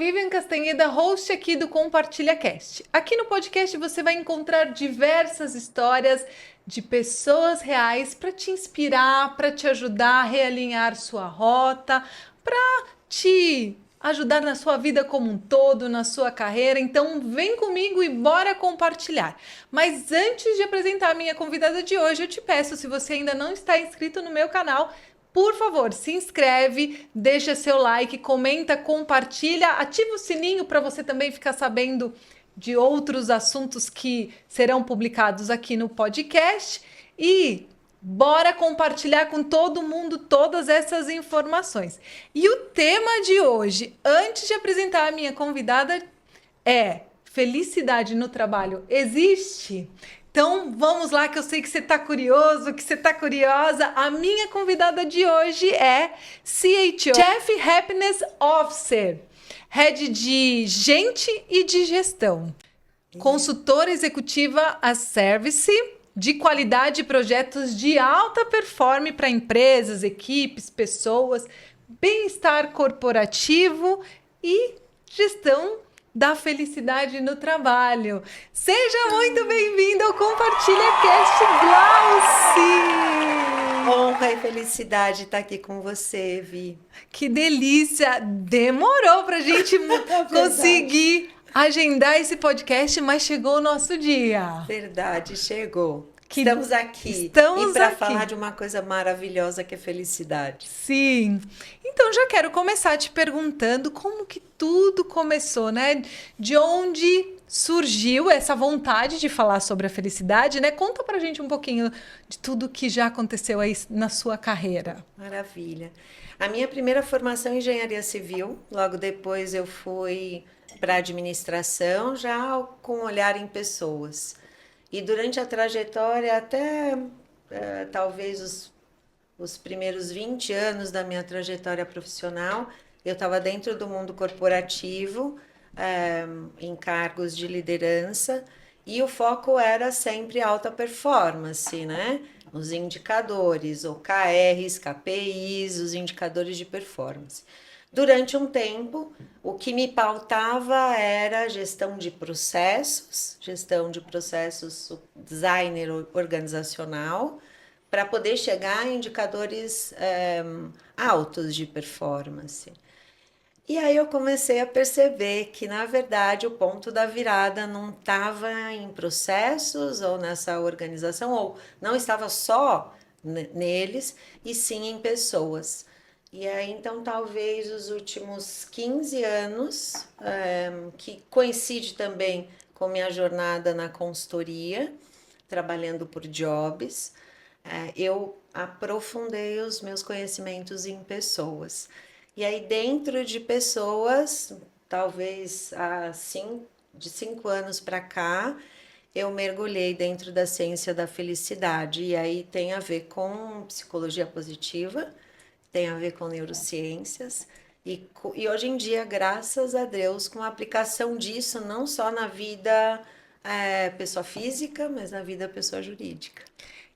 Vivian Castanheda, host aqui do Compartilha Cast. Aqui no podcast você vai encontrar diversas histórias de pessoas reais para te inspirar, para te ajudar a realinhar sua rota, para te ajudar na sua vida como um todo, na sua carreira. Então vem comigo e bora compartilhar. Mas antes de apresentar a minha convidada de hoje, eu te peço, se você ainda não está inscrito no meu canal, por favor, se inscreve, deixa seu like, comenta, compartilha, ativa o sininho para você também ficar sabendo de outros assuntos que serão publicados aqui no podcast e bora compartilhar com todo mundo todas essas informações. E o tema de hoje, antes de apresentar a minha convidada, é: felicidade no trabalho existe? Então vamos lá, que eu sei que você está curioso, que você está curiosa. A minha convidada de hoje é CHO, Chief Happiness Officer, Head de Gente e de Gestão, consultora executiva a Service, de qualidade e projetos de alta performance para empresas, equipes, pessoas, bem-estar corporativo e gestão da felicidade no trabalho. Seja muito bem-vindo ao Compartilha Cast, Glauci! Honra e felicidade estar aqui com você, Vi. Que delícia! Demorou pra gente conseguir agendar esse podcast, mas chegou o nosso dia. Verdade, chegou. Estamos aqui. Estamos e para aqui. falar de uma coisa maravilhosa que é felicidade. Sim. Então já quero começar te perguntando como que tudo começou, né? De onde surgiu essa vontade de falar sobre a felicidade, né? Conta pra gente um pouquinho de tudo que já aconteceu aí na sua carreira. Maravilha. A minha primeira formação é em engenharia civil, logo depois eu fui para administração, já com olhar em pessoas. E durante a trajetória, até talvez os primeiros 20 anos da minha trajetória profissional, eu estava dentro do mundo corporativo, em cargos de liderança, e o foco era sempre alta performance, né? Os indicadores, OKRs, KPIs, os indicadores de performance. Durante um tempo, o que me pautava era gestão de processos, designer organizacional, para poder chegar em indicadores altos de performance. E aí eu comecei a perceber que, na verdade, o ponto da virada não estava em processos ou nessa organização, ou não estava só neles, e sim em pessoas. E aí, então, talvez os últimos 15 anos, que coincide também com minha jornada na consultoria, trabalhando por jobs, eu aprofundei os meus conhecimentos em pessoas. E aí, dentro de pessoas, talvez de 5 anos para cá, eu mergulhei dentro da ciência da felicidade. E aí tem a ver com psicologia positiva, tem a ver com neurociências. E hoje em dia, graças a Deus, com a aplicação disso, não só na vida pessoa física, mas na vida pessoa jurídica.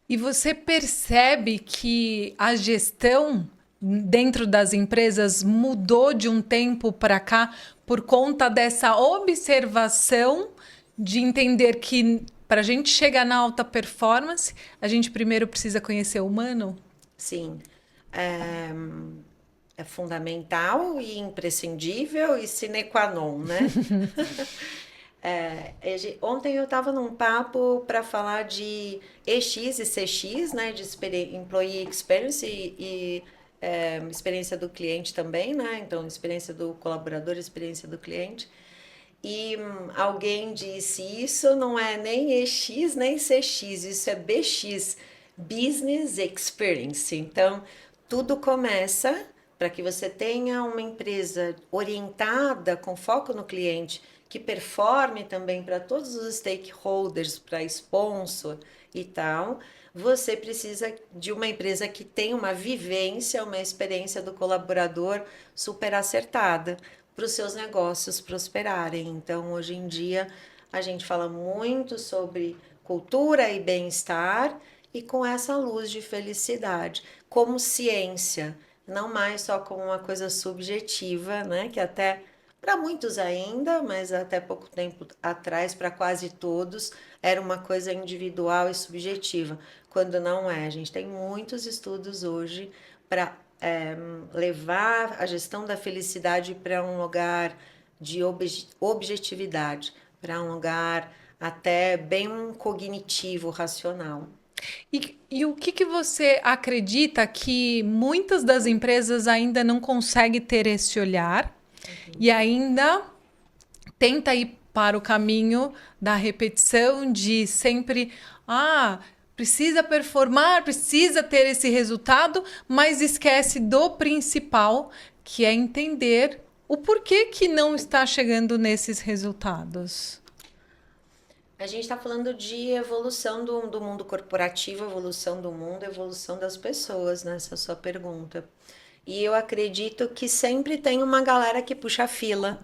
E você percebe que a gestão dentro das empresas mudou de um tempo para cá por conta dessa observação de entender que para a gente chegar na alta performance, a gente primeiro precisa conhecer o humano? Sim, é fundamental e imprescindível e sine qua non, né? Ontem eu estava num papo para falar de EX e CX, né? De Employee Experience e experiência do cliente também, né? Então, experiência do colaborador, experiência do cliente. E alguém disse, isso não é nem EX nem CX, isso é BX, Business Experience. Então, tudo começa para que você tenha uma empresa orientada, com foco no cliente, que performe também para todos os stakeholders, para sponsor e tal. Você precisa de uma empresa que tenha uma vivência, uma experiência do colaborador super acertada para os seus negócios prosperarem. Então, hoje em dia, a gente fala muito sobre cultura e bem-estar e com essa luz de felicidade, como ciência, não mais só como uma coisa subjetiva, né? Que até Para muitos ainda, mas até pouco tempo atrás, para quase todos, era uma coisa individual e subjetiva, quando não é. A gente tem muitos estudos hoje para levar a gestão da felicidade para um lugar de objetividade, para um lugar até bem cognitivo, racional. E o que você acredita que muitas das empresas ainda não conseguem ter esse olhar e ainda tenta ir para o caminho da repetição de sempre, precisa performar, precisa ter esse resultado, mas esquece do principal, que é entender o porquê que não está chegando nesses resultados. A gente está falando de evolução do mundo corporativo, evolução do mundo, evolução das pessoas, nessa sua pergunta. E eu acredito que sempre tem uma galera que puxa a fila.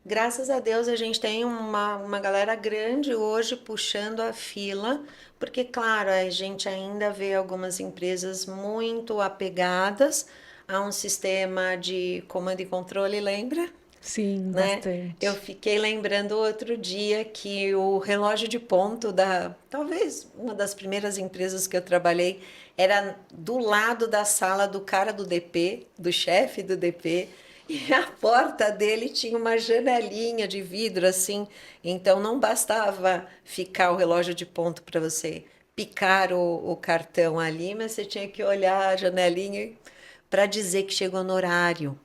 Graças a Deus a gente tem uma galera grande hoje puxando a fila, porque, claro, a gente ainda vê algumas empresas muito apegadas a um sistema de comando e controle, lembra? Sim, Né? Eu bastante. fiquei lembrando outro dia que o relógio de ponto talvez uma das primeiras empresas que eu trabalhei, era do lado da sala do cara do DP, do chefe do DP, e a porta dele tinha uma janelinha de vidro assim, então não bastava ficar o relógio de ponto para você picar o cartão ali, mas você tinha que olhar a janelinha para dizer que chegou no horário.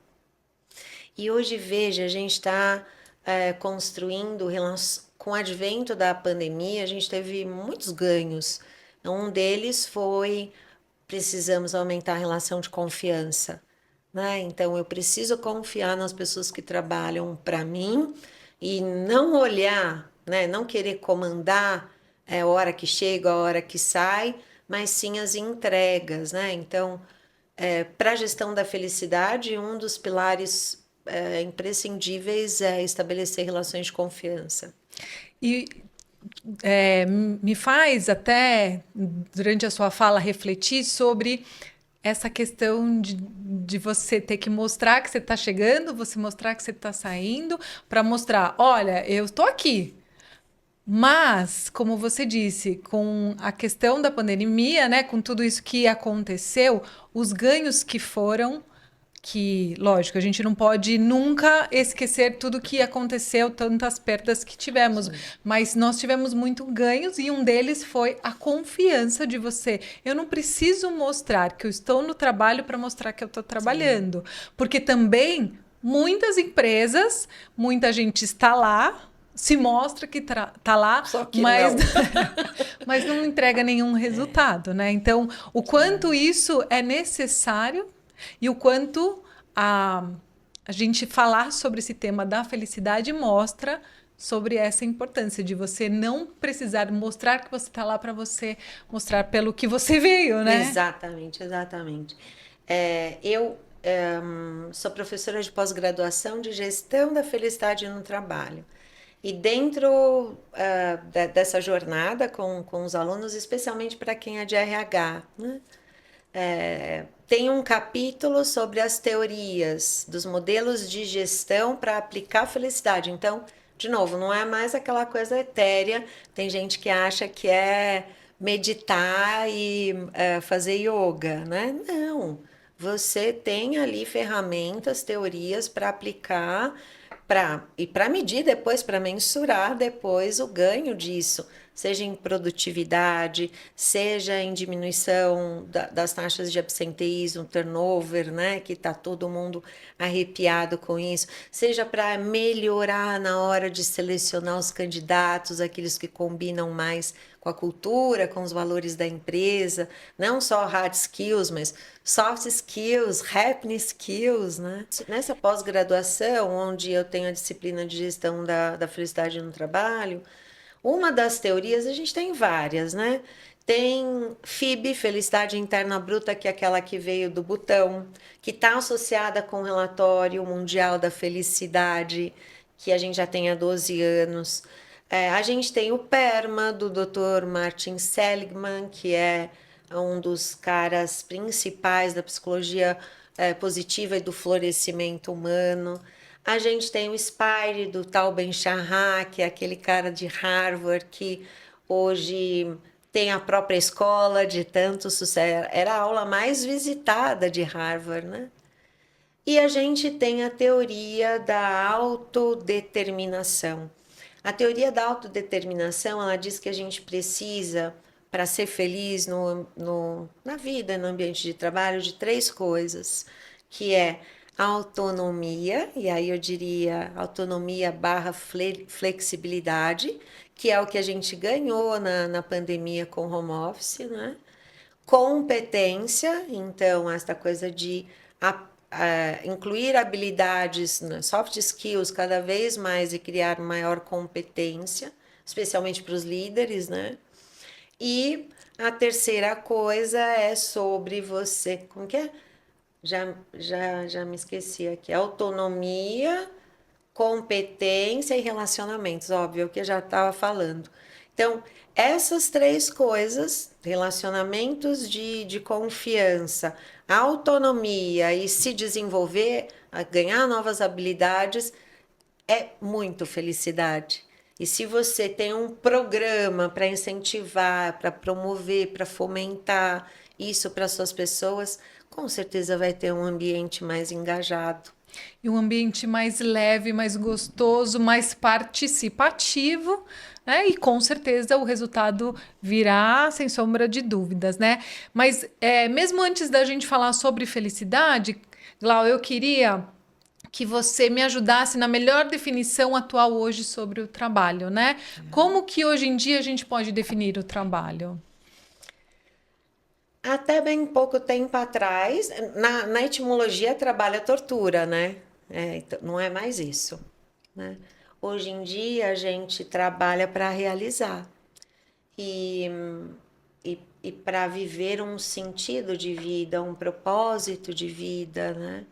E hoje, veja, a gente está construindo, com o advento da pandemia, a gente teve muitos ganhos. Um deles foi: precisamos aumentar a relação de confiança, né? Então, eu preciso confiar nas pessoas que trabalham para mim e não olhar, né? Não querer comandar a hora que chega, a hora que sai, mas sim as entregas, né? Então, para a gestão da felicidade, um dos pilares imprescindíveis é estabelecer relações de confiança. E me faz até, durante a sua fala, refletir sobre essa questão de você ter que mostrar que você está chegando, você mostrar que você está saindo, para mostrar, olha, eu estou aqui. Mas, como você disse, com a questão da pandemia, né, com tudo isso que aconteceu, os ganhos que foram, que, lógico, a gente não pode nunca esquecer tudo que aconteceu, tantas perdas que tivemos, Sim. mas nós tivemos muito ganhos e um deles foi a confiança de você. Eu não preciso mostrar que eu estou no trabalho para mostrar que eu estou Sim. trabalhando, porque também muitas empresas, muita gente está lá, se mostra que tá lá, Só que mas, não. mas não entrega nenhum resultado, né? Então, o quanto isso é necessário e o quanto a, a gente falar sobre esse tema da felicidade mostra sobre essa importância de você não precisar mostrar que você está lá para você mostrar pelo que você veio, né? Exatamente, exatamente. Eu sou professora de pós-graduação de gestão da felicidade no trabalho. E dentro dessa jornada com os alunos, especialmente para quem é de RH, né? Tem um capítulo sobre as teorias dos modelos de gestão para aplicar a felicidade. Então, de novo, não é mais aquela coisa etérea. Tem gente que acha que é meditar e fazer yoga, né? Não. Você tem ali ferramentas, teorias para aplicar e para medir depois, para mensurar depois o ganho disso, seja em produtividade, seja em diminuição das taxas de absenteísmo, turnover, né, que está todo mundo arrepiado com isso, seja para melhorar na hora de selecionar os candidatos, aqueles que combinam mais com a cultura, com os valores da empresa, não só hard skills, mas soft skills, happening skills, né? Nessa pós-graduação, onde eu tenho a disciplina de gestão da felicidade no trabalho, uma das teorias, a gente tem várias, né? Tem FIB, Felicidade Interna Bruta, que é aquela que veio do Butão, que está associada com o Relatório Mundial da Felicidade, que a gente já tem há 12 anos. A gente tem o PERMA, do Dr. Martin Seligman, que é um dos caras principais da psicologia positiva e do florescimento humano. A gente tem o Spire do Tal Ben-Shahar, que é aquele cara de Harvard que hoje tem a própria escola de tanto sucesso. Era a aula mais visitada de Harvard, né? E a gente tem a teoria da autodeterminação. A teoria da autodeterminação, ela diz que a gente precisa, para ser feliz na vida, no ambiente de trabalho, de três coisas, que é autonomia, e aí eu diria autonomia barra flexibilidade, que é o que a gente ganhou na pandemia com home office, né? Competência, então, esta coisa de incluir habilidades, né, soft skills cada vez mais e criar maior competência, especialmente para os líderes, né? E a terceira coisa é sobre você, como que é? Já me esqueci aqui. Autonomia, competência e relacionamentos, óbvio, que eu já estava falando. Então, essas três coisas, relacionamentos de confiança, autonomia e se desenvolver, ganhar novas habilidades, é muito felicidade. E se você tem um programa para incentivar, para promover, para fomentar isso para suas pessoas, com certeza vai ter um ambiente mais engajado. E um ambiente mais leve, mais gostoso, mais participativo, né? E com certeza o resultado virá, sem sombra de dúvidas, né? Mas mesmo antes da gente falar sobre felicidade, Glau, eu queria que você me ajudasse na melhor definição atual hoje sobre o trabalho, né? Como que hoje em dia a gente pode definir o trabalho? Até bem pouco tempo atrás, na etimologia trabalho é tortura, né? Então, não é mais isso, né? Hoje em dia a gente trabalha para realizar e, e para viver um sentido de vida, um propósito de vida, né?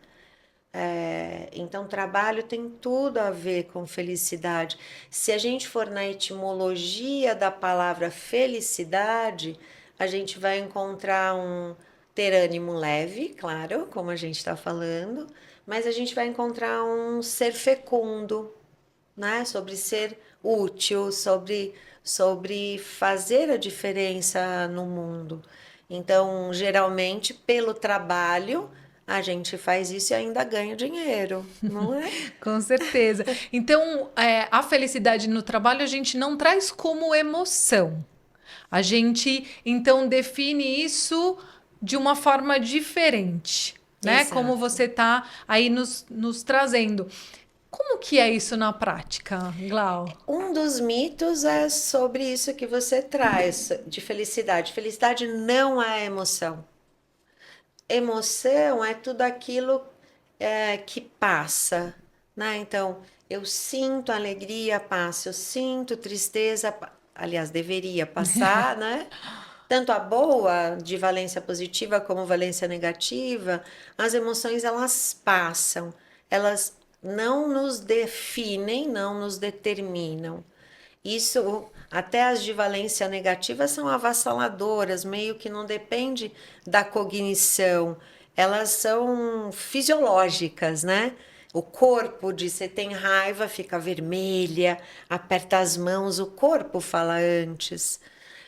Então, trabalho tem tudo a ver com felicidade. Se a gente for na etimologia da palavra felicidade, a gente vai encontrar ter ânimo leve, claro, como a gente está falando, mas a gente vai encontrar um ser fecundo, né? Sobre ser útil, sobre fazer a diferença no mundo. Então, geralmente, pelo trabalho, a gente faz isso e ainda ganha dinheiro, não é? Com certeza. Então, a felicidade no trabalho a gente não traz como emoção. A gente, então, define isso de uma forma diferente, né? Como Exato. você está aí nos trazendo. Como que é isso na prática, Glau? Um dos mitos é sobre isso que você traz de felicidade. Felicidade não é emoção. Emoção é tudo aquilo que passa, né? Então, eu sinto alegria, passa, eu sinto tristeza, aliás, deveria passar, né? Tanto a boa, de valência positiva, como valência negativa, as emoções elas passam, elas não nos definem, não nos determinam. Isso, até as de valência negativa são avassaladoras, meio que não depende da cognição, elas são fisiológicas, né? O corpo de você tem raiva fica vermelha, aperta as mãos, o corpo fala antes.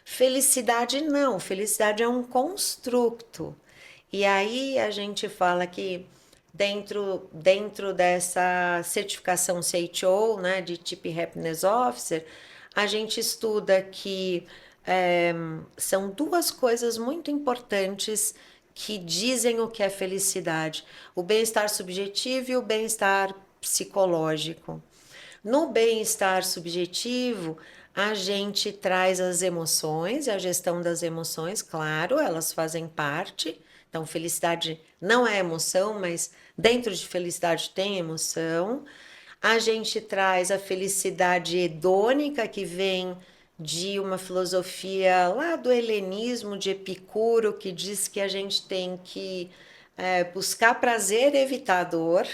Felicidade não, felicidade é um construto. E aí a gente fala que dentro dessa certificação CHO, né, de Chief Happiness Officer, a gente estuda que são duas coisas muito importantes que dizem o que é felicidade: o bem-estar subjetivo e o bem-estar psicológico. No bem-estar subjetivo, a gente traz as emoções, a gestão das emoções, claro, elas fazem parte. Então, felicidade não é emoção, mas dentro de felicidade tem emoção. A gente traz a felicidade hedônica, que vem de uma filosofia lá do helenismo, de Epicuro, que diz que a gente tem que buscar prazer e evitar dor,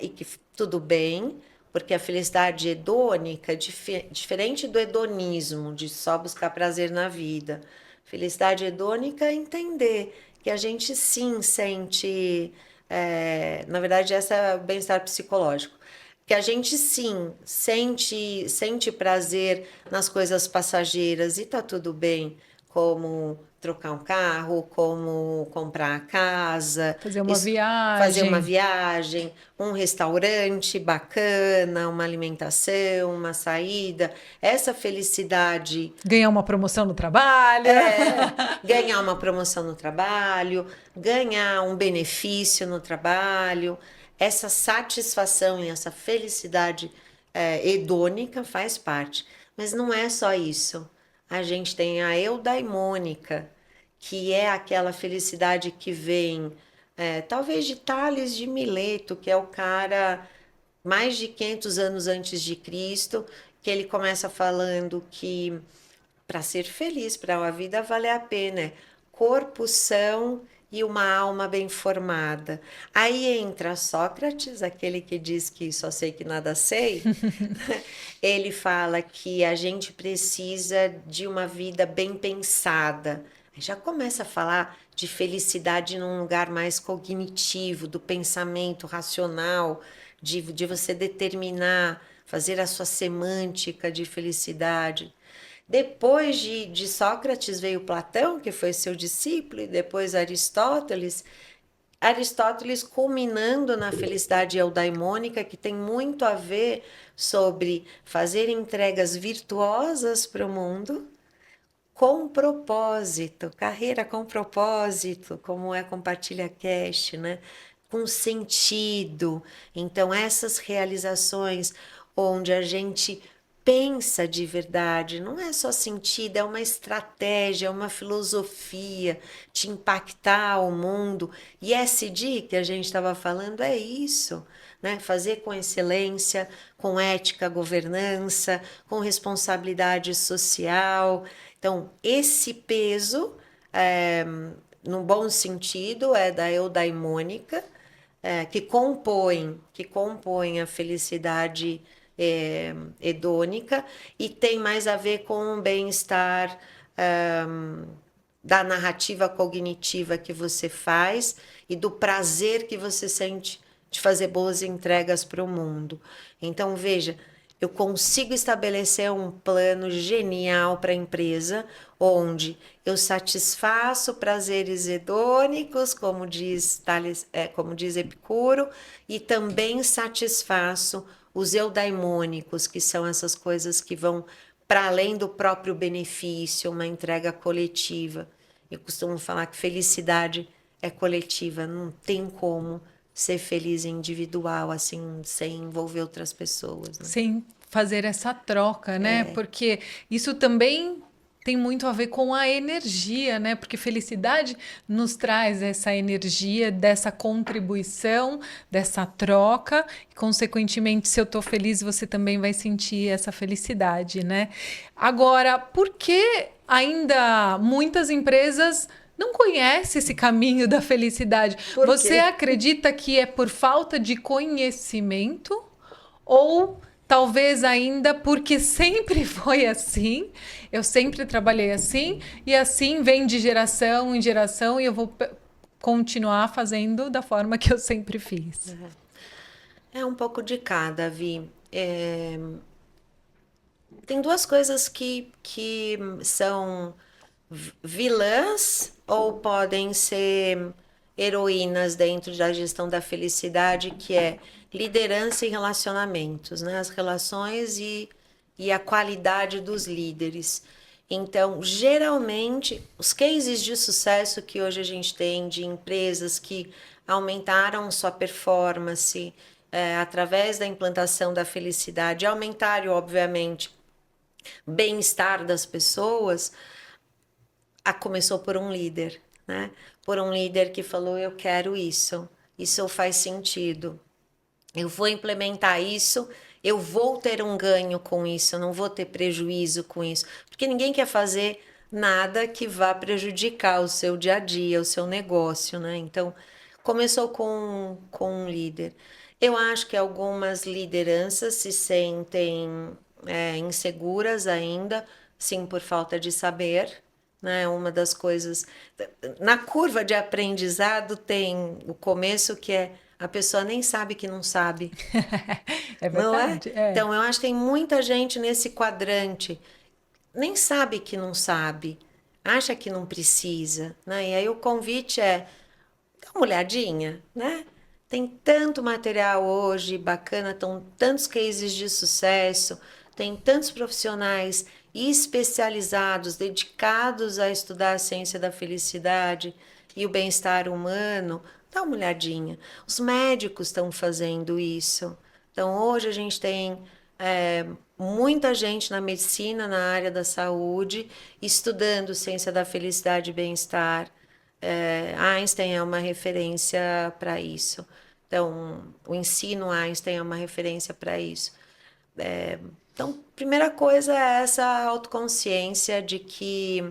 e que tudo bem, porque a felicidade hedônica é diferente do hedonismo, de só buscar prazer na vida. Felicidade hedônica é entender que a gente sim sente Na verdade, esse é o bem-estar psicológico. Que a gente sim sente prazer nas coisas passageiras e tá tudo bem, como trocar um carro, como comprar a casa, Fazer uma fazer uma viagem, viagem, um restaurante bacana, uma alimentação, uma saída. Essa felicidade ganhar uma promoção no trabalho. ganhar uma promoção no trabalho, ganhar um benefício no trabalho, essa satisfação e essa felicidade hedônica faz parte. Mas não é só isso. A gente tem a eudaimônica, que é aquela felicidade que vem, talvez de Tales de Mileto, que é o cara mais de 500 anos antes de Cristo, que ele começa falando que para ser feliz, para a vida valer a pena, corpo são e uma alma bem formada. Aí entra Sócrates, aquele que diz que só sei que nada sei. Ele fala que a gente precisa de uma vida bem pensada. Aí já começa a falar de felicidade num lugar mais cognitivo, do pensamento racional, de você determinar, fazer a sua semântica de felicidade. Depois de Sócrates veio Platão, que foi seu discípulo, e depois Aristóteles. Aristóteles culminando na felicidade eudaimônica, que tem muito a ver sobre fazer entregas virtuosas para o mundo com propósito, carreira com propósito, como é Compartilha Cash, né? Com sentido. Então, essas realizações onde a gente pensa de verdade, não é só sentido, é uma estratégia, é uma filosofia de impactar o mundo. E SD que a gente estava falando é isso, né? Fazer com excelência, com ética, governança, com responsabilidade social. Então, esse peso, no bom sentido, é da eudaimônica, que compõe a felicidade hedônica e tem mais a ver com o bem-estar da narrativa cognitiva que você faz e do prazer que você sente de fazer boas entregas para o mundo. Então, veja, eu consigo estabelecer um plano genial para a empresa, onde eu satisfaço prazeres hedônicos, como diz Epicuro, e também satisfaço os eudaimônicos, que são essas coisas que vão para além do próprio benefício, uma entrega coletiva. Eu costumo falar que felicidade é coletiva, não tem como ser feliz individual, assim, sem envolver outras pessoas, né? Sem fazer essa troca, né? Porque isso também tem muito a ver com a energia, né? Porque felicidade nos traz essa energia dessa contribuição, dessa troca, e consequentemente, se eu tô feliz, você também vai sentir essa felicidade, né? Agora, por que ainda muitas empresas não conhecem esse caminho da felicidade? Por Você quê? acredita que é por falta de conhecimento? Ou talvez ainda porque sempre foi assim, eu sempre trabalhei assim, e assim vem de geração em geração, e eu vou continuar fazendo da forma que eu sempre fiz. É um pouco de cada, Vi. Tem duas coisas que são vilãs ou podem ser heroínas dentro da gestão da felicidade, que é liderança e relacionamentos, né? As relações e a qualidade dos líderes. Então, geralmente, os cases de sucesso que hoje a gente tem de empresas que aumentaram sua performance através da implantação da felicidade, aumentaram, obviamente, bem-estar das pessoas, começou por um líder, né? Por um líder que falou: eu quero isso faz sentido, eu vou implementar isso, eu vou ter um ganho com isso, eu não vou ter prejuízo com isso, porque ninguém quer fazer nada que vá prejudicar o seu dia a dia, o seu negócio, né? Então, começou com um líder. Eu acho que algumas lideranças se sentem inseguras ainda, sim, por falta de saber, né? Uma das coisas... Na curva de aprendizado tem o começo que é a pessoa nem sabe que não sabe, É não é? verdade, é. Então, eu acho que tem muita gente nesse quadrante, nem sabe que não sabe, acha que não precisa, né? E aí o convite é, dá uma olhadinha, né? Tem tanto material hoje bacana, estão tantos cases de sucesso, tem tantos profissionais especializados, dedicados a estudar a ciência da felicidade e o bem-estar humano. Dá uma olhadinha. Os médicos estão fazendo isso. Então, hoje a gente tem muita gente na medicina, na área da saúde, estudando ciência da felicidade e bem-estar. Einstein é uma referência para isso. Então, o ensino Einstein é uma referência para isso. Então, primeira coisa é essa autoconsciência de que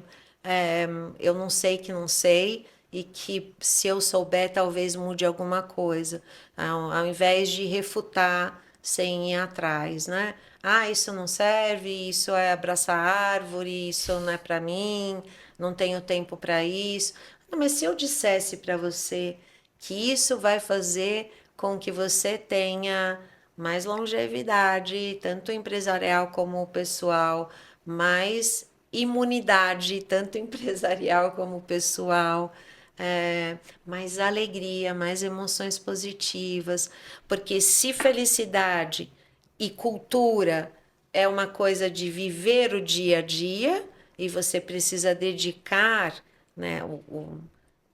eu não sei que não sei e que se eu souber talvez mude alguma coisa, ao invés de refutar sem ir atrás, né? Ah, isso não serve, isso é abraçar árvore, isso não é para mim, não tenho tempo para isso. Não, mas se eu dissesse para você que isso vai fazer com que você tenha mais longevidade, tanto empresarial como pessoal, mais imunidade, tanto empresarial como pessoal, mais alegria, mais emoções positivas, porque se felicidade e cultura é uma coisa de viver o dia a dia e você precisa dedicar, né,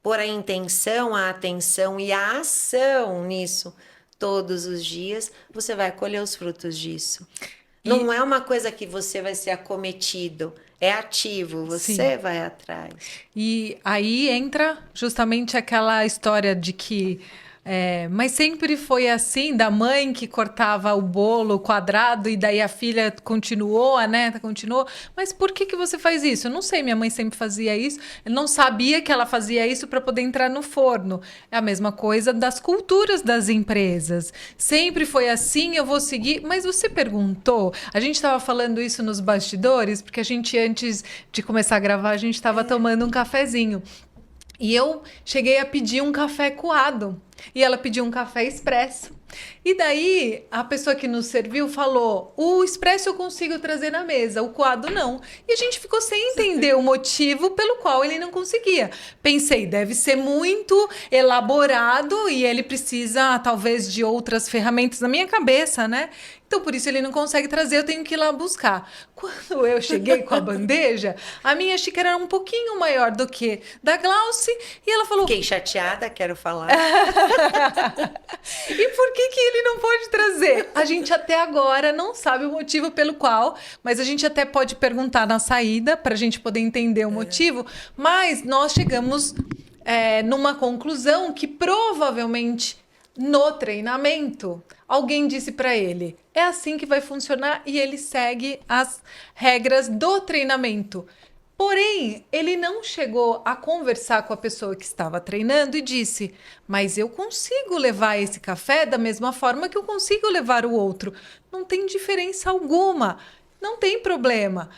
pôr a intenção, a atenção e a ação nisso todos os dias, você vai colher os frutos disso. E Não é uma coisa que você vai ser acometido, é ativo, sim. você vai atrás. E aí entra justamente aquela história de que, mas sempre foi assim, da mãe que cortava o bolo quadrado e daí a filha continuou, a neta continuou. Mas por que que você faz isso? Eu não sei, minha mãe sempre fazia isso. Eu não sabia que ela fazia isso para poder entrar no forno. É a mesma coisa das culturas das empresas. Sempre foi assim, eu vou seguir. Mas você perguntou, a gente estava falando isso nos bastidores, porque a gente, antes de começar a gravar, a gente estava tomando um cafezinho. E eu cheguei a pedir um café coado. E ela pediu um café expresso. E daí, a pessoa que nos serviu falou: o expresso eu consigo trazer na mesa, o coado não. E a gente ficou sem entender o motivo pelo qual ele não conseguia. Pensei, deve ser muito elaborado e ele precisa, talvez, de outras ferramentas na minha cabeça, né? Então, por isso ele não consegue trazer, eu tenho que ir lá buscar. Quando eu cheguei com a bandeja, a minha xícara era um pouquinho maior do que da Glauce, e ela falou: Fiquei chateada, quero falar. e por que que ele não pode trazer? A gente até agora não sabe o motivo pelo qual, mas a gente até pode perguntar na saída para a gente poder entender o motivo. Mas nós chegamos numa conclusão que provavelmente no treinamento alguém disse para ele: é assim que vai funcionar, e ele segue as regras do treinamento. Porém, ele não chegou a conversar com a pessoa que estava treinando e disse: mas eu consigo levar esse café da mesma forma que eu consigo levar o outro. Não tem diferença alguma. Não tem problema.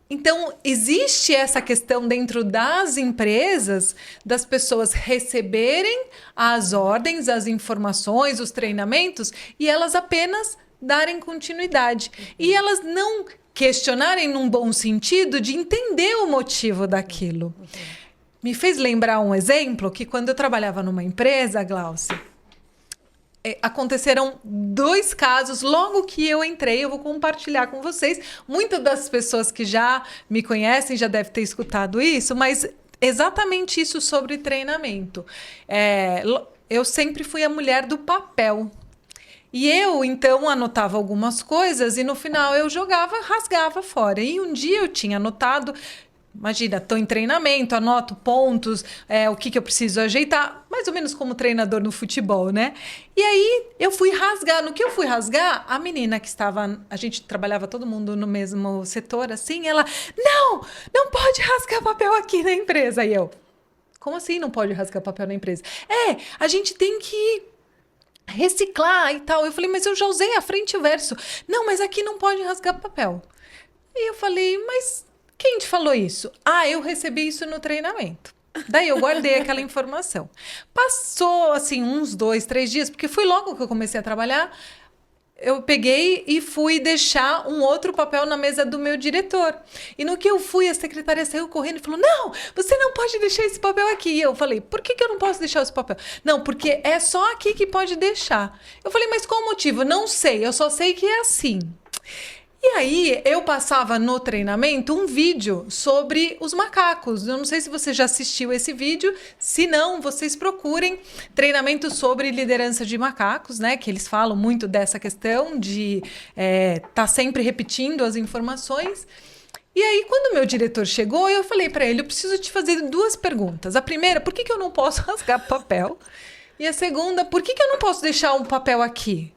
Então, existe essa questão dentro das empresas, das pessoas receberem as ordens, as informações, os treinamentos, e elas apenas darem continuidade. E elas não questionarem num bom sentido de entender o motivo daquilo. Me fez lembrar um exemplo que quando eu trabalhava numa empresa, Glauce, aconteceram 2 casos logo que eu entrei. Eu vou compartilhar com vocês. Muitas das pessoas que já me conhecem já devem ter escutado isso, mas exatamente isso sobre treinamento. Eu sempre fui a mulher do papel. E eu, então, anotava algumas coisas e no final eu jogava, rasgava fora. E um dia eu tinha anotado, imagina, estou em treinamento, anoto pontos, o que eu preciso ajeitar, mais ou menos como treinador no futebol, né? E aí eu fui rasgar. No que eu fui rasgar, a menina que estava, a gente trabalhava todo mundo no mesmo setor, assim, ela: não pode rasgar papel aqui na empresa. E eu: como assim não pode rasgar papel na empresa? A gente tem que reciclar e tal. Eu falei: mas eu já usei a frente e o verso. Não, mas aqui não pode rasgar papel. E eu falei: mas Quem te falou isso? Ah, eu recebi isso no treinamento. Daí eu guardei aquela informação. Passou, assim, uns 2, 3 dias, porque foi logo que eu comecei a trabalhar. Eu peguei e fui deixar um outro papel na mesa do meu diretor. E no que eu fui, a secretária saiu correndo e falou: Não, você não pode deixar esse papel aqui. E eu falei: Por que eu não posso deixar esse papel? Não, porque é só aqui que pode deixar. Eu falei: Mas qual o motivo? Não sei, eu só sei que é assim. E aí, eu passava no treinamento um vídeo sobre os macacos. Eu não sei se você já assistiu esse vídeo. Se não, vocês procurem treinamento sobre liderança de macacos, né? Que eles falam muito dessa questão de tá sempre repetindo as informações. E aí, quando o meu diretor chegou, eu falei para ele: eu preciso te fazer 2 perguntas. A primeira, por que eu não posso rasgar papel? E a segunda, por que eu não posso deixar um papel aqui?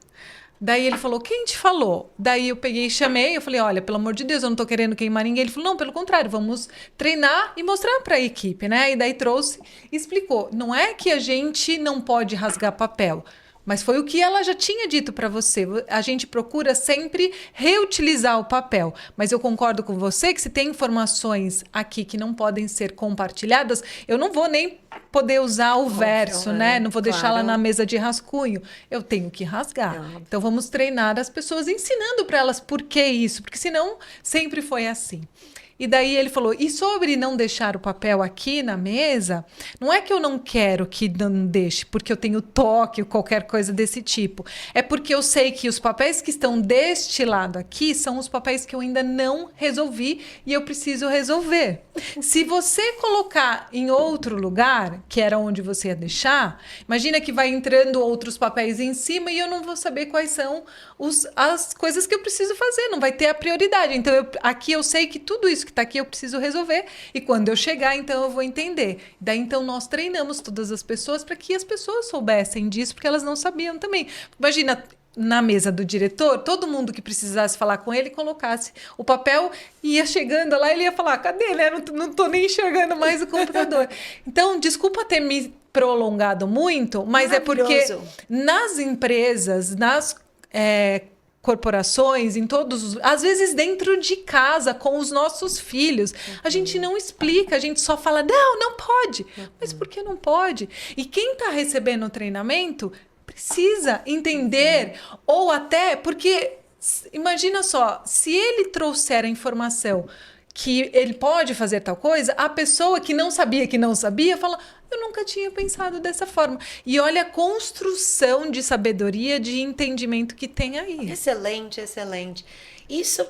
Daí ele falou: Quem te falou? Daí eu peguei e chamei, eu falei: Olha, pelo amor de Deus, eu não tô querendo queimar ninguém. Ele falou: Não, pelo contrário, vamos treinar e mostrar para a equipe, né? E daí trouxe e explicou: Não é que a gente não pode rasgar papel, mas foi o que ela já tinha dito para você. A gente procura sempre reutilizar o papel. Mas eu concordo com você que se tem informações aqui que não podem ser compartilhadas, eu não vou nem poder usar o verso, né? Não vou deixar lá na mesa de rascunho. Eu tenho que rasgar. Então vamos treinar as pessoas ensinando para elas por que isso, porque senão sempre foi assim. E daí ele falou: e sobre não deixar o papel aqui na mesa, não é que eu não quero que não deixe, porque eu tenho toque ou qualquer coisa desse tipo. É porque eu sei que os papéis que estão deste lado aqui são os papéis que eu ainda não resolvi e eu preciso resolver. Se você colocar em outro lugar, que era onde você ia deixar, imagina que vai entrando outros papéis em cima e eu não vou saber quais são as coisas que eu preciso fazer, não vai ter a prioridade. Então, aqui eu sei que tudo isso que está aqui eu preciso resolver e quando eu chegar, então eu vou entender. Daí, então, nós treinamos todas as pessoas para que as pessoas soubessem disso, porque elas não sabiam também. Imagina, na mesa do diretor, todo mundo que precisasse falar com ele, colocasse o papel e ia chegando lá, ele ia falar: Cadê, né? Não tô nem enxergando mais o computador. Então, desculpa ter me prolongado muito, mas é porque nas empresas, corporações, às vezes dentro de casa, com os nossos filhos, a gente não explica, a gente só fala: não pode. Mas por que não pode? E quem está recebendo o treinamento precisa entender, ou até porque, imagina só, se ele trouxer a informação que ele pode fazer tal coisa, a pessoa que não sabia fala: Eu nunca tinha pensado dessa forma. E olha a construção de sabedoria, de entendimento que tem aí. Excelente, excelente. Isso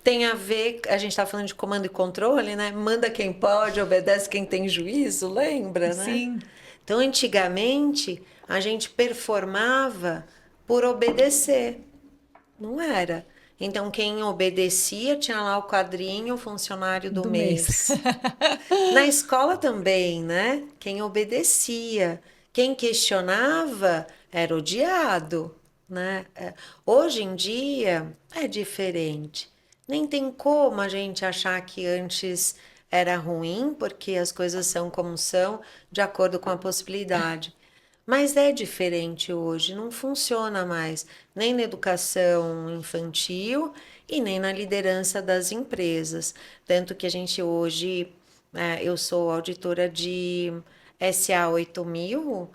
tem a ver, a gente está falando de comando e controle, né? Manda quem pode, obedece quem tem juízo, lembra, né? Sim. Então, antigamente, a gente performava por obedecer. Não era. Então, quem obedecia tinha lá o quadrinho, o funcionário do mês. Na escola também, né? Quem obedecia. Quem questionava era odiado, né? Hoje em dia é diferente. Nem tem como a gente achar que antes era ruim, porque as coisas são como são, de acordo com a possibilidade. Mas é diferente hoje, não funciona mais, nem na educação infantil e nem na liderança das empresas. Tanto que a gente hoje, eu sou auditora de SA 8000,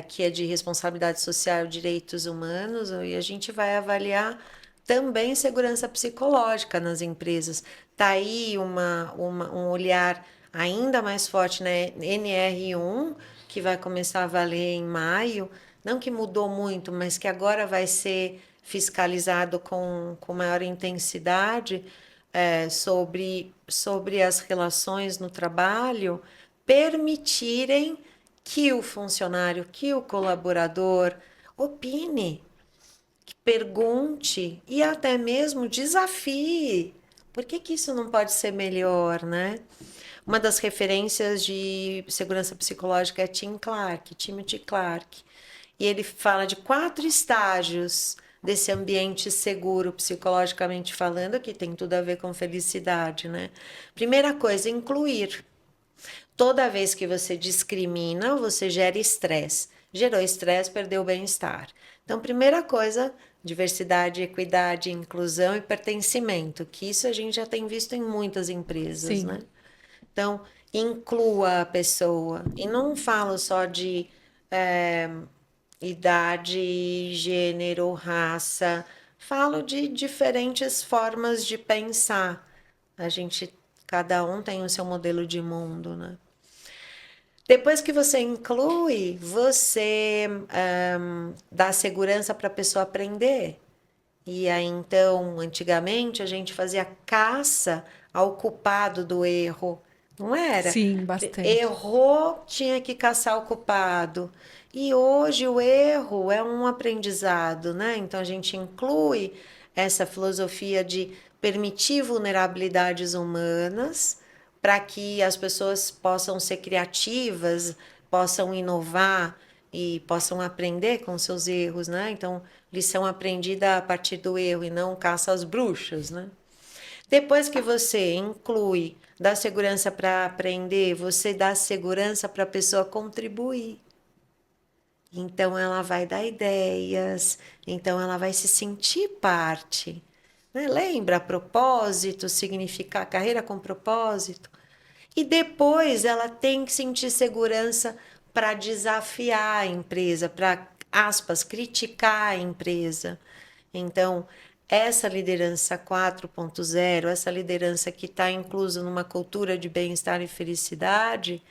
que é de responsabilidade social e direitos humanos, e a gente vai avaliar também segurança psicológica nas empresas. Está aí um olhar ainda mais forte, né? NR1, que vai começar a valer em maio, não que mudou muito, mas que agora vai ser fiscalizado com maior intensidade, sobre as relações no trabalho, permitirem que o funcionário, que o colaborador opine, que pergunte e até mesmo desafie. Por que isso não pode ser melhor, né? Uma das referências de segurança psicológica é Timothy Clark. E ele fala de 4 estágios desse ambiente seguro, psicologicamente falando, que tem tudo a ver com felicidade, né? Primeira coisa, incluir. Toda vez que você discrimina, você gera estresse. Gerou estresse, perdeu o bem-estar. Então, primeira coisa, Diversidade, equidade, inclusão e pertencimento, que isso a gente já tem visto em muitas empresas, Sim. né? Então, inclua a pessoa. E não falo só de idade, gênero, raça. Falo de diferentes formas de pensar. A gente, cada um tem o seu modelo de mundo, né? Depois que você inclui, você dá segurança para a pessoa aprender. E aí, então, antigamente a gente fazia caça ao culpado do erro, não era? Sim, bastante. Errou, tinha que caçar o culpado. E hoje o erro é um aprendizado, né? Então a gente inclui essa filosofia de permitir vulnerabilidades humanas para que as pessoas possam ser criativas, possam inovar e possam aprender com seus erros, né? Então, lição aprendida a partir do erro e não caça às bruxas, né? Depois que você inclui, dá segurança para aprender, você dá segurança para a pessoa contribuir. Então ela vai dar ideias, então ela vai se sentir parte. Né? Lembra, propósito, significar carreira com propósito. E depois ela tem que sentir segurança para desafiar a empresa, para, aspas, criticar a empresa. Então, essa liderança 4.0, essa liderança que está inclusa numa cultura de bem-estar e felicidade,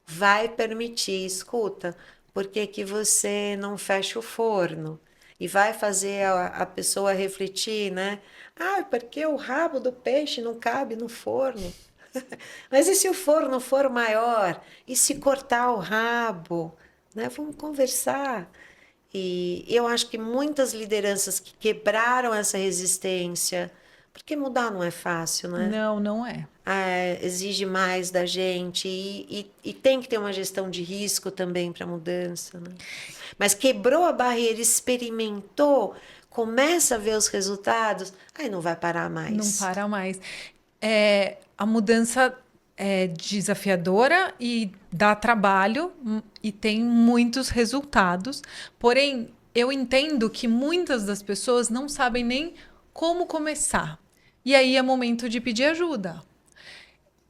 vai permitir, escuta, por que que você não fecha o forno? E vai fazer a pessoa refletir, né? Ah, porque o rabo do peixe não cabe no forno. Mas e se o forno for maior? E se cortar o rabo? Né? Vamos conversar. E eu acho que muitas lideranças que quebraram essa resistência, porque mudar não é fácil, né? Não, não é. Exige mais da gente e tem que ter uma gestão de risco também para mudança, né? Mas quebrou a barreira, experimentou, começa a ver os resultados, aí não vai parar Não mais. para mais. A mudança é desafiadora e dá trabalho e tem muitos resultados. Porém, eu entendo que muitas das pessoas não sabem nem como começar. E aí é momento de pedir ajuda.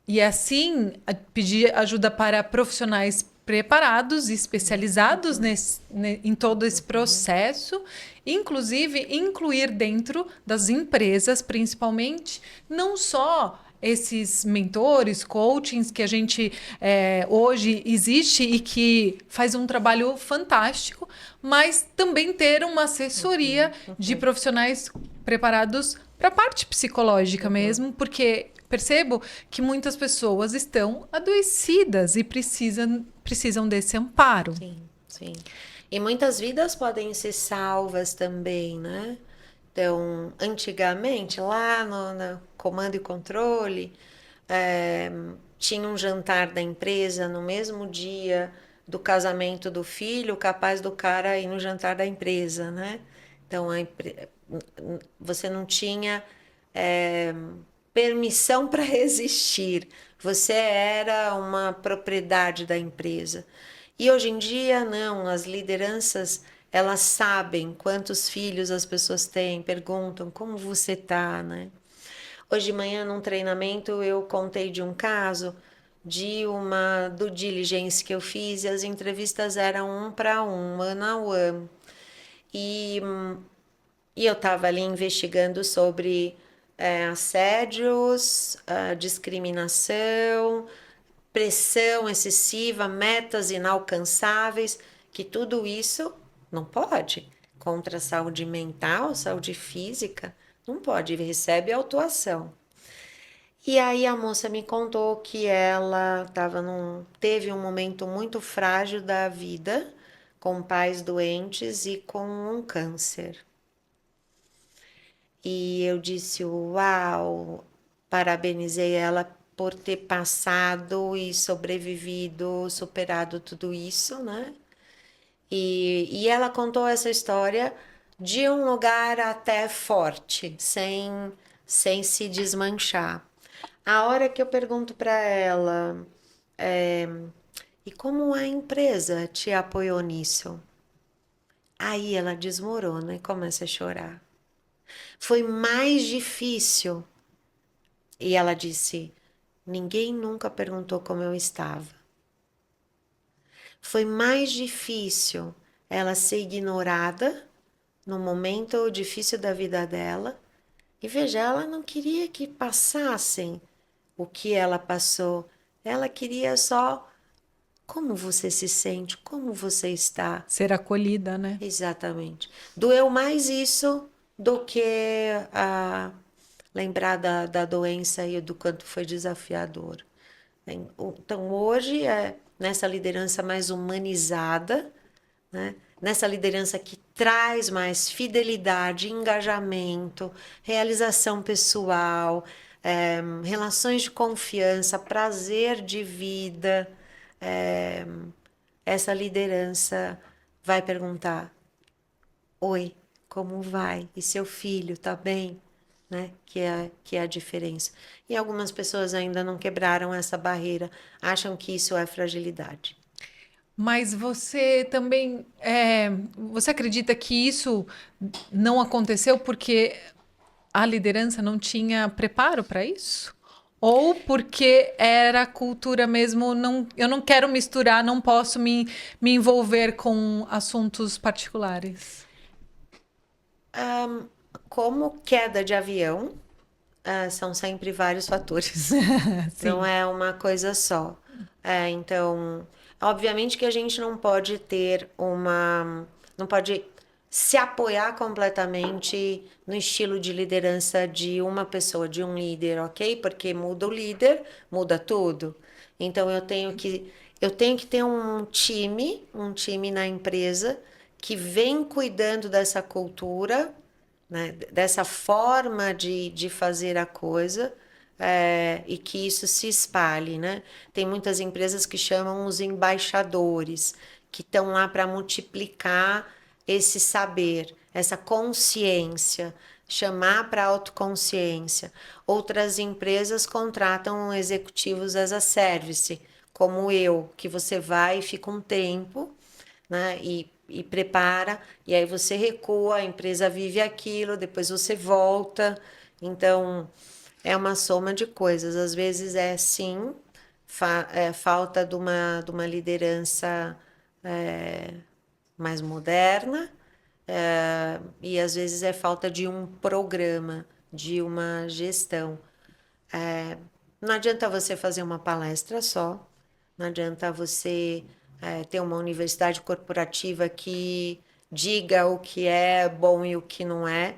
E assim, pedir ajuda para profissionais preparados e especializados em todo esse processo, inclusive incluir dentro das empresas, principalmente, não só esses mentores, coachings que a gente hoje existe e que faz um trabalho fantástico, mas também ter uma assessoria de profissionais preparados para a parte psicológica mesmo, porque percebo que muitas pessoas estão adoecidas e precisam desse amparo. Sim, sim. E muitas vidas podem ser salvas também, né? Então, antigamente, lá no comando e controle, tinha um jantar da empresa no mesmo dia do casamento do filho, capaz do cara ir no jantar da empresa, né? Então, você não tinha é, permissão para resistir, você era uma propriedade da empresa. E hoje em dia, não, as lideranças, elas sabem quantos filhos as pessoas têm, perguntam como você tá, né? Hoje de manhã, num treinamento, eu contei de um caso de uma do diligence que eu fiz e as entrevistas eram um para um, one on one. E, e eu estava ali investigando sobre assédios, discriminação, pressão excessiva, metas inalcançáveis, que tudo isso não pode. Contra a saúde mental, saúde física, não pode, recebe autuação. E aí a moça me contou que ela teve um momento muito frágil da vida, com pais doentes e com um câncer. E eu disse, uau, parabenizei ela por ter passado e sobrevivido, superado tudo isso, né? E ela contou essa história de um lugar até forte, sem se desmanchar. A hora que eu pergunto para ela, e como a empresa te apoiou nisso? Aí ela desmorona e começa a chorar. Foi mais difícil. E ela disse: ninguém nunca perguntou como eu estava. Foi mais difícil ela ser ignorada no momento difícil da vida dela. E veja, ela não queria que passassem o que ela passou. Ela queria só como você se sente, como você está. Ser acolhida, né? Exatamente. Doeu mais isso do que lembrar da doença e do quanto foi desafiador. Então, hoje, nessa liderança mais humanizada, né? Nessa liderança que traz mais fidelidade, engajamento, realização pessoal, relações de confiança, prazer de vida, essa liderança vai perguntar: oi, como vai? E seu filho tá bem? Né? Que é a diferença. E algumas pessoas ainda não quebraram essa barreira, acham que isso é fragilidade. Mas você também, você acredita que isso não aconteceu porque a liderança não tinha preparo para isso? Ou porque era cultura mesmo, não, eu não quero misturar, não posso me envolver com assuntos particulares? Como queda de avião, são sempre vários fatores. Sim. Não é uma coisa só. Então, obviamente que a gente não pode ter não pode se apoiar completamente no estilo de liderança de uma pessoa, de um líder, ok? Porque muda o líder, muda tudo. Então, eu tenho que ter um time na empresa que vem cuidando dessa cultura, né, dessa forma de fazer a coisa, e que isso se espalhe, né? Tem muitas empresas que chamam os embaixadores, que estão lá para multiplicar esse saber, essa consciência, chamar para a autoconsciência. Outras empresas contratam executivos as a service, como eu, que você vai e fica um tempo, né? E prepara, e aí você recua, a empresa vive aquilo, depois você volta. Então, é uma soma de coisas. Às vezes é sim, falta de uma liderança mais moderna, e às vezes é falta de um programa, de uma gestão. Não adianta você fazer uma palestra só, não adianta você ter uma universidade corporativa que diga o que é bom e o que não é.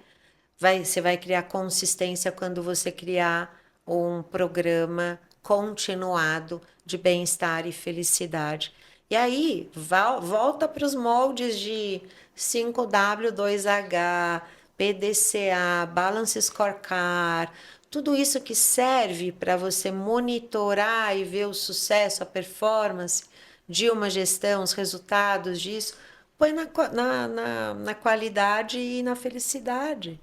Você vai criar consistência quando você criar um programa continuado de bem-estar e felicidade. E aí, volta para os moldes de 5W2H, PDCA, Balance Scorecard, tudo isso que serve para você monitorar e ver o sucesso, a performance de uma gestão, os resultados disso, põe na qualidade e na felicidade.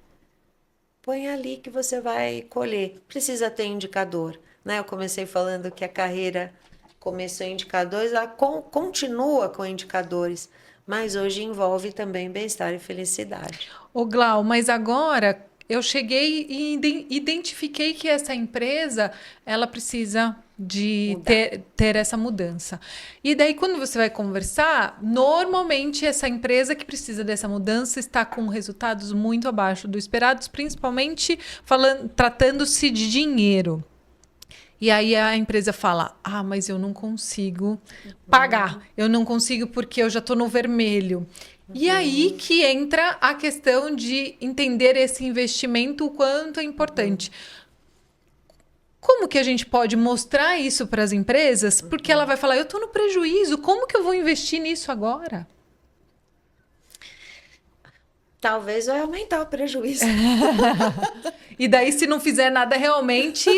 Põe ali que você vai colher. Precisa ter indicador, né? Eu comecei falando que a carreira começou em indicadores, ela continua com indicadores, mas hoje envolve também bem-estar e felicidade. Ô, Glau, mas agora eu cheguei e identifiquei que essa empresa, ela precisa de Mudar. ter essa mudança. E daí, quando você vai conversar, normalmente essa empresa que precisa dessa mudança está com resultados muito abaixo do esperados, principalmente tratando-se de dinheiro. E aí a empresa fala: ah, mas eu não consigo pagar. Eu não consigo porque eu já estou no vermelho. E aí que entra a questão de entender esse investimento, o quanto é importante. Como que a gente pode mostrar isso para as empresas? Porque ela vai falar: eu estou no prejuízo, como que eu vou investir nisso agora? Talvez vai aumentar o prejuízo. E daí, se não fizer nada realmente,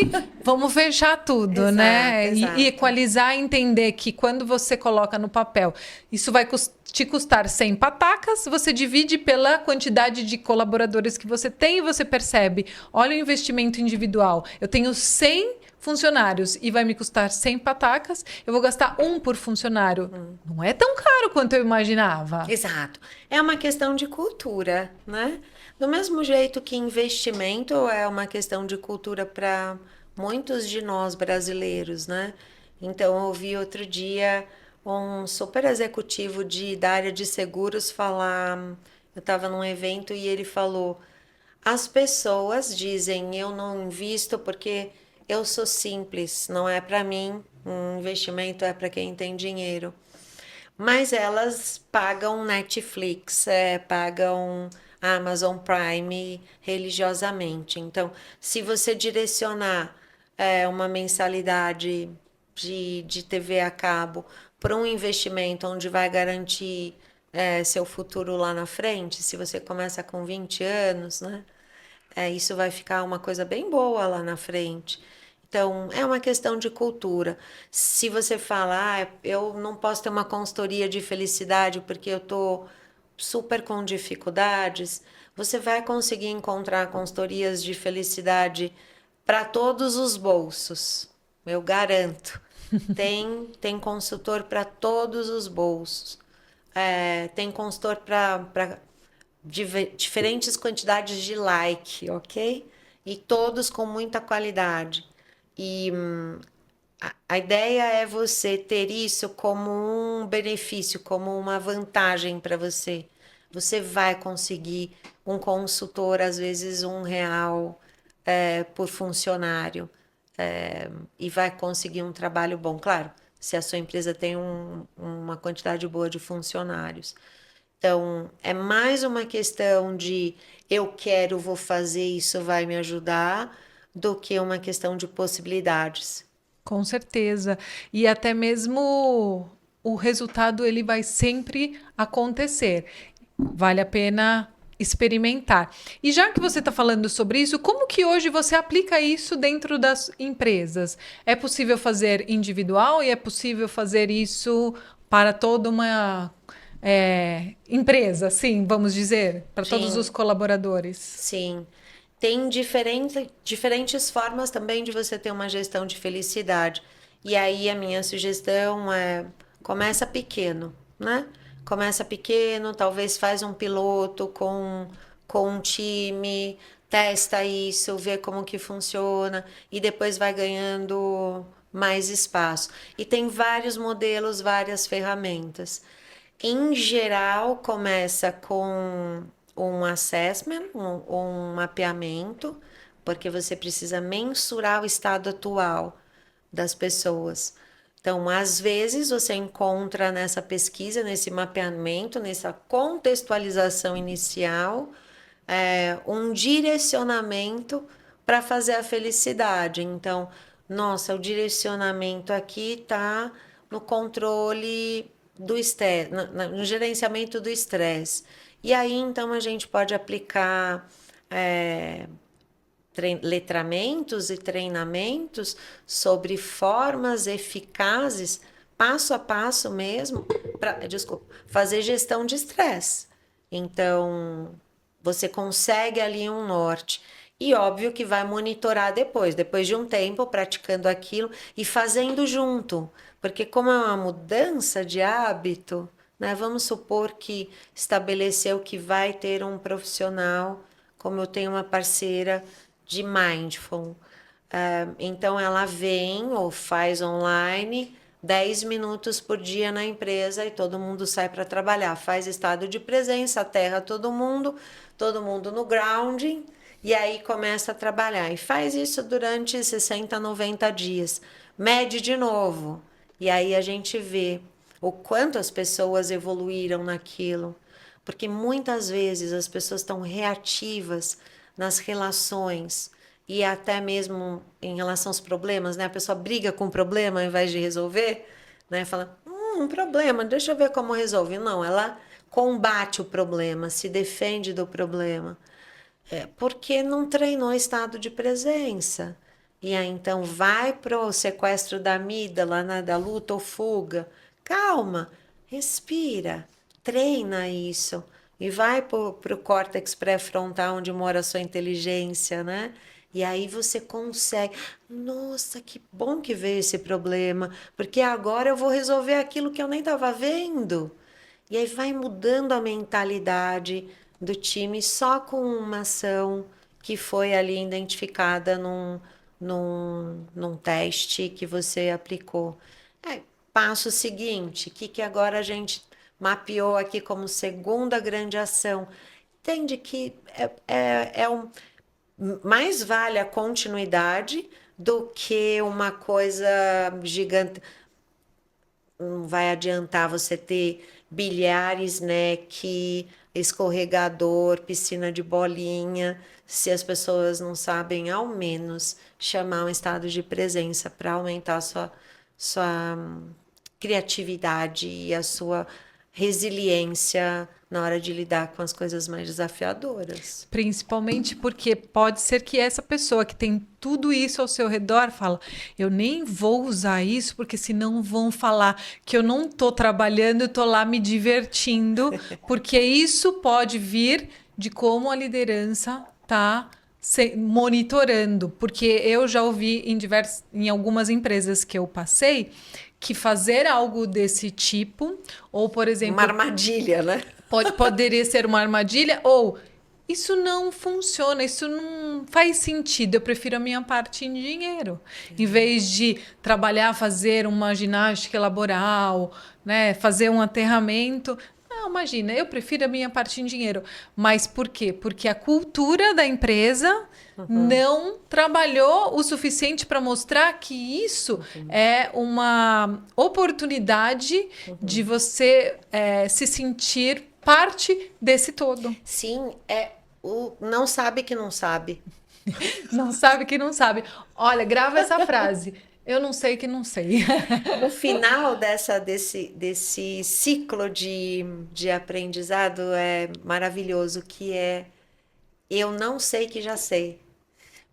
vamos fechar tudo, Exato, né? exato. E equalizar, entender que quando você coloca no papel, isso vai te custar 100 patacas, você divide pela quantidade de colaboradores que você tem e você percebe, olha o investimento individual. Eu tenho 100 funcionários e vai me custar 100 patacas, eu vou gastar um por funcionário. Não é tão caro quanto eu imaginava. Exato. É uma questão de cultura, né? Do mesmo jeito que investimento é uma questão de cultura para muitos de nós brasileiros, né? Então, eu ouvi outro dia um super executivo da área de seguros falar. Eu estava num evento e ele falou: as pessoas dizem eu não invisto porque eu sou simples, não é para mim, um investimento é para quem tem dinheiro. Mas elas pagam Netflix, pagam Amazon Prime religiosamente. Então, se você direcionar uma mensalidade de TV a cabo para um investimento onde vai garantir seu futuro lá na frente, se você começa com 20 anos, né? Isso vai ficar uma coisa bem boa lá na frente. Então, é uma questão de cultura. Se você fala, eu não posso ter uma consultoria de felicidade porque eu estou super com dificuldades, você vai conseguir encontrar consultorias de felicidade para todos os bolsos. Eu garanto. Tem consultor para todos os bolsos. Tem consultor para diferentes quantidades de like, ok? E todos com muita qualidade. E a ideia é você ter isso como um benefício, como uma vantagem para você. Você vai conseguir um consultor, às vezes R$ 1 por funcionário, e vai conseguir um trabalho bom. Claro, se a sua empresa tem uma quantidade boa de funcionários. Então, é mais uma questão de eu quero, vou fazer, isso vai me ajudar, do que uma questão de possibilidades. Com certeza. E até mesmo o resultado ele vai sempre acontecer. Vale a pena experimentar. E já que você está falando sobre isso, como que hoje você aplica isso dentro das empresas? É possível fazer individual e é possível fazer isso para toda uma empresa, sim, vamos dizer, para todos os Sim, colaboradores. sim. Tem diferentes formas também de você ter uma gestão de felicidade. E aí a minha sugestão é começa pequeno, né? Começa pequeno, talvez faz um piloto com um time, testa isso, vê como que funciona e depois vai ganhando mais espaço. E tem vários modelos, várias ferramentas. Em geral, começa com um assessment, um mapeamento, porque você precisa mensurar o estado atual das pessoas. Então, às vezes, você encontra nessa pesquisa, nesse mapeamento, nessa contextualização inicial, um direcionamento para fazer a felicidade. Então, nossa, o direcionamento aqui está no controle do estresse, no gerenciamento do estresse. E aí, então, a gente pode aplicar letramentos e treinamentos sobre formas eficazes, passo a passo mesmo, para, desculpa, fazer gestão de estresse. Então, você consegue ali um norte. E óbvio que vai monitorar depois de um tempo praticando aquilo e fazendo junto, porque como é uma mudança de hábito, né? Vamos supor que estabeleceu que vai ter um profissional, como eu tenho uma parceira de mindful. Então ela vem ou faz online 10 minutos por dia na empresa e todo mundo sai para trabalhar. Faz estado de presença, aterra todo mundo no grounding e aí começa a trabalhar. E faz isso durante 60, 90 dias. Mede de novo. E aí a gente vê o quanto as pessoas evoluíram naquilo. Porque muitas vezes as pessoas estão reativas nas relações e até mesmo em relação aos problemas, né? A pessoa briga com o problema ao invés de resolver, né? Fala, um problema, deixa eu ver como resolve. Não, ela combate o problema, se defende do problema. Porque não treinou estado de presença. E aí então vai pro sequestro da amígdala, né? Da luta ou fuga. Calma, respira, treina isso. E vai pro córtex pré-frontal, onde mora a sua inteligência, né? E aí você consegue, nossa, que bom que veio esse problema, porque agora eu vou resolver aquilo que eu nem estava vendo. E aí vai mudando a mentalidade do time só com uma ação que foi ali identificada num teste que você aplicou. É, passo seguinte, que agora a gente mapeou aqui como segunda grande ação. Entende que mais vale a continuidade do que uma coisa gigante. Não vai adiantar você ter bilhar, snack, escorregador, piscina de bolinha, se as pessoas não sabem, ao menos, chamar um estado de presença para aumentar a sua criatividade e a sua resiliência na hora de lidar com as coisas mais desafiadoras. Principalmente porque pode ser que essa pessoa que tem tudo isso ao seu redor fala, eu nem vou usar isso porque senão vão falar que eu não estou trabalhando, eu estou lá me divertindo, porque isso pode vir de como a liderança está monitorando, porque eu já ouvi em algumas empresas que eu passei que fazer algo desse tipo, ou por exemplo, Uma armadilha, né? poderia ser uma armadilha, ou isso não funciona, isso não faz sentido, eu prefiro a minha parte em dinheiro. Em vez de trabalhar, fazer uma ginástica laboral, né, fazer um aterramento. Não, imagina, eu prefiro a minha parte em dinheiro. Mas por quê? Porque a cultura da empresa não trabalhou o suficiente para mostrar que isso é uma oportunidade de você se sentir parte desse todo. Sim, é o não sabe que não sabe. Não sabe que não sabe. Olha, grava essa frase. Eu não sei que não sei. No final desse ciclo de aprendizado é maravilhoso, que é eu não sei que já sei.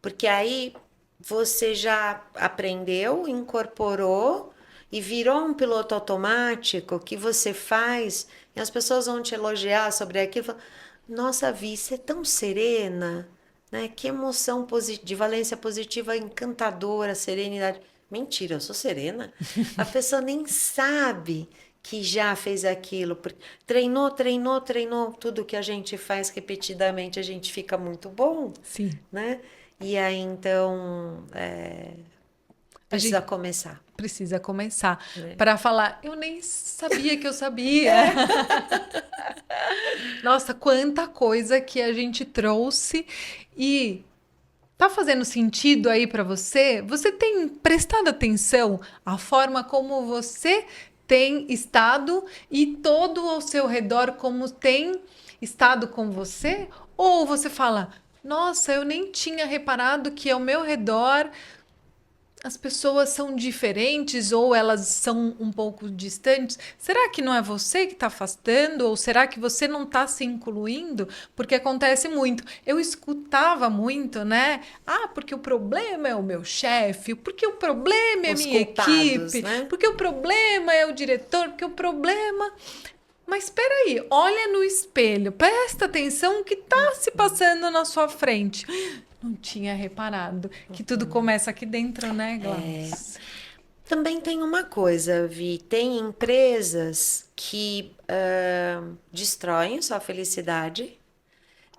Porque aí você já aprendeu, incorporou e virou um piloto automático que você faz e as pessoas vão te elogiar sobre aquilo. Falam, nossa, Vi, você é tão serena, né? Que emoção de valência positiva encantadora, serenidade. Mentira, eu sou serena. A pessoa nem sabe que já fez aquilo. Treinou, treinou, treinou. Tudo que a gente faz repetidamente, a gente fica muito bom, Sim. né? E aí, então, A precisa gente começar. precisa começar Né? para falar. Eu nem sabia que eu sabia. Nossa, quanta coisa que a gente trouxe e tá fazendo sentido aí para você? Você tem prestado atenção à forma como você tem estado e todo ao seu redor como tem estado com você? Ou você fala, nossa, eu nem tinha reparado que ao meu redor as pessoas são diferentes ou elas são um pouco distantes? Será que não é você que está afastando? Ou será que você não está se incluindo? Porque acontece muito. Eu escutava muito, né? Ah, porque o problema é o meu chefe, porque o problema é a Os minha culpados, equipe, né? porque o problema é o diretor, porque o problema. Mas espera aí, olha no espelho, presta atenção o que está se passando na sua frente. Não tinha reparado que tudo começa aqui dentro, né, Glaucia? Também tem uma coisa, Vi, tem empresas que destroem sua felicidade,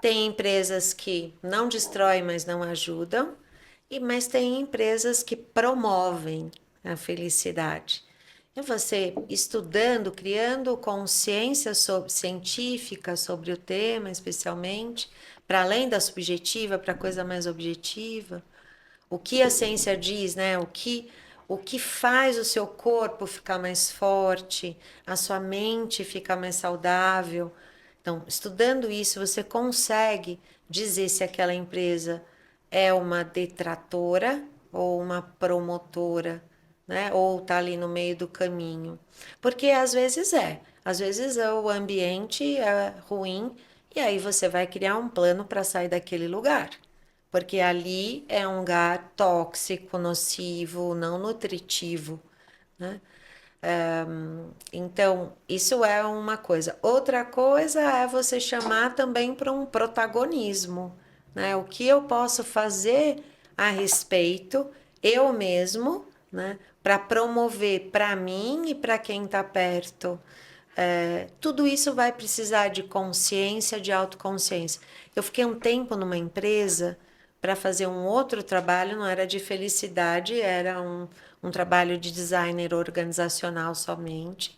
tem empresas que não destroem, mas não ajudam, mas tem empresas que promovem a felicidade. E você estudando, criando consciência científica sobre o tema, especialmente, para além da subjetiva, para a coisa mais objetiva, o que a ciência diz, né? O que faz o seu corpo ficar mais forte, a sua mente ficar mais saudável. Então, estudando isso, você consegue dizer se aquela empresa é uma detratora ou uma promotora, né? Ou está ali no meio do caminho. Porque às vezes o ambiente é ruim e aí você vai criar um plano para sair daquele lugar. Porque ali é um lugar tóxico, nocivo, não nutritivo, né? Então, isso é uma coisa. Outra coisa é você chamar também para um protagonismo, né? O que eu posso fazer a respeito, eu mesmo, né? Para promover para mim e para quem está perto. Tudo isso vai precisar de consciência, de autoconsciência. Eu fiquei um tempo numa empresa para fazer um outro trabalho, não era de felicidade, era um trabalho de designer organizacional somente.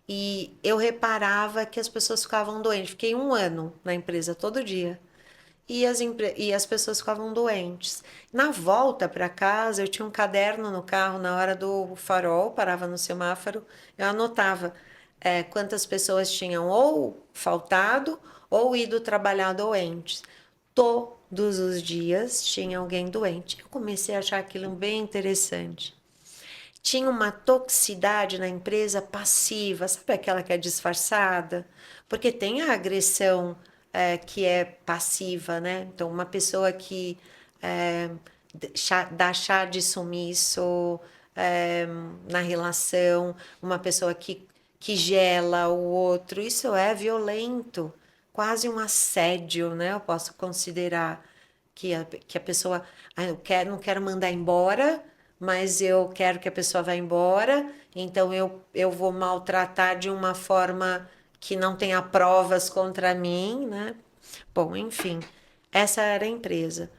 E eu reparava que as pessoas ficavam doentes. Fiquei um ano na empresa todo dia. E as pessoas ficavam doentes. Na volta para casa, eu tinha um caderno no carro na hora do farol, parava no semáforo, eu anotava quantas pessoas tinham ou faltado ou ido trabalhar doentes. Todos os dias tinha alguém doente. Eu comecei a achar aquilo bem interessante. Tinha uma toxicidade na empresa passiva, sabe aquela que é disfarçada? Porque tem a agressão que é passiva, né? Então, uma pessoa que é, dá chá de sumiço na relação, uma pessoa que gela o outro, isso é violento, quase um assédio, né? Eu posso considerar que a pessoa, não quero mandar embora, mas eu quero que a pessoa vá embora, então eu vou maltratar de uma forma que não tenha provas contra mim, né? Bom, enfim, essa era a empresa.